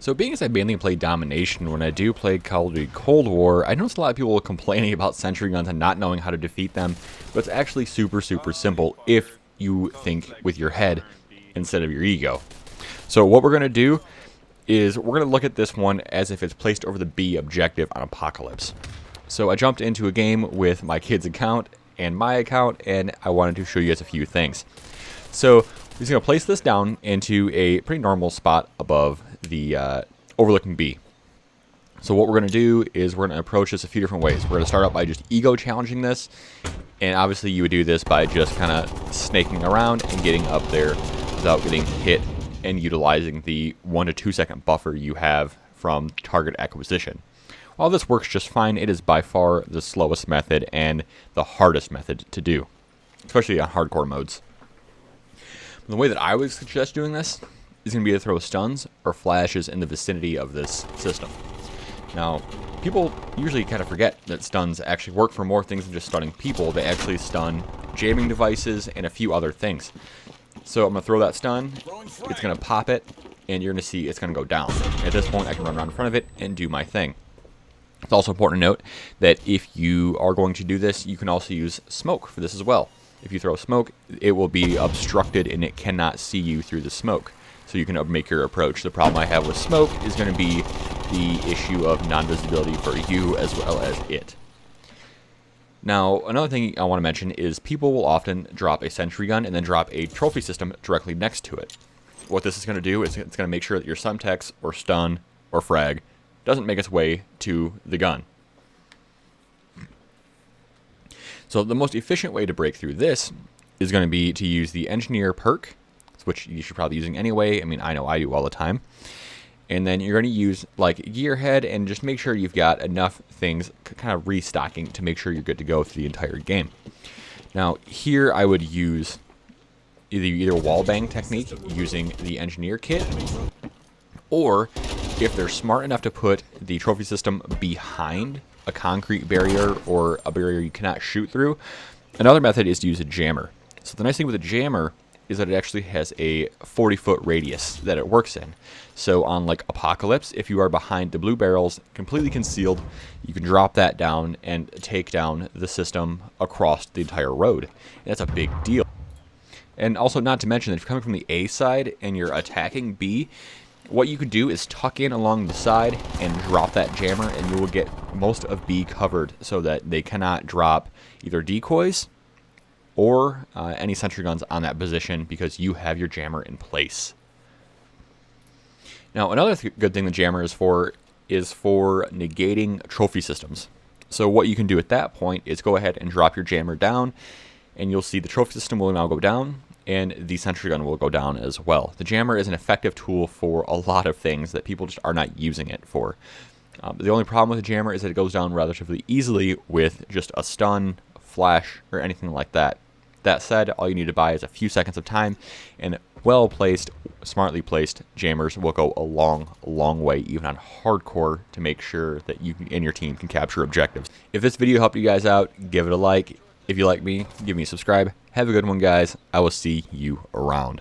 So being as I mainly play Domination, when I do play Call of Duty Cold War, I notice a lot of people complaining about sentry guns and not knowing how to defeat them, but it's actually super simple if you think with your head instead of your ego. So what we're going to do is we're going to look at this one as if it's placed over the B objective on Apocalypse. So I jumped into a game with my kid's account and my account, and I wanted to show you guys a few things. So we're just going to place this down into a pretty normal spot above the overlooking B. So what we're going to do is we're going to approach this a few different ways. We're going to start out by just ego challenging this, and obviously you would do this by just kind of snaking around and getting up there without getting hit and utilizing the 1 to 2 second buffer you have from target acquisition. While this works just fine, it is by far the slowest method and the hardest method to do, especially on hardcore modes. The way that I would suggest doing this is going to be to throw stuns or flashes in the vicinity of this system. Now, people usually kind of forget that stuns actually work for more things than just stunning people. They actually stun jamming devices and a few other things. So I'm going to throw that stun, it's going to pop it, and you're going to see it's going to go down. At this point, I can run around in front of it and do my thing. It's also important to note that if you are going to do this, you can also use smoke for this as well. If you throw smoke, it will be obstructed and it cannot see you through the smoke. So you can make your approach. The problem I have with smoke is going to be the issue of non-visibility for you as well as it. Now, another thing I want to mention is people will often drop a sentry gun and then drop a trophy system directly next to it. What this is going to do is it's going to make sure that your subtext or stun or frag doesn't make its way to the gun. So the most efficient way to break through this is going to be to use the engineer perk, which you should probably be using anyway. I mean, I know I do all the time. And then you're going to use like gearhead and just make sure you've got enough things kind of restocking to make sure you're good to go through the entire game. Now here I would use either wall bang technique using the engineer kit, or if they're smart enough to put the trophy system behind a concrete barrier or a barrier you cannot shoot through, another method is to use a jammer. So the nice thing with a jammer is that it actually has a 40-foot radius that it works in. So on like Apocalypse, if you are behind the blue barrels, completely concealed, you can drop that down and take down the system across the entire road. And that's a big deal. And also not to mention that if you're coming from the A side and you're attacking B, what you could do is tuck in along the side and drop that jammer, and you will get most of B covered so that they cannot drop either decoys or any sentry guns on that position because you have your jammer in place. Now, another good thing the jammer is for negating trophy systems. So what you can do at that point is go ahead and drop your jammer down, and you'll see the trophy system will now go down, and the sentry gun will go down as well. The jammer is an effective tool for a lot of things that people just are not using it for. The only problem with the jammer is that it goes down relatively easily with just a stun, flash, or anything like that. That said, all you need to buy is a few seconds of time, and well-placed, smartly placed jammers will go a long way, even on hardcore, to make sure that you and your team can capture objectives. If this video helped you guys out, give it a like. If you like me, give me a subscribe. Have a good one, guys. I will see you around.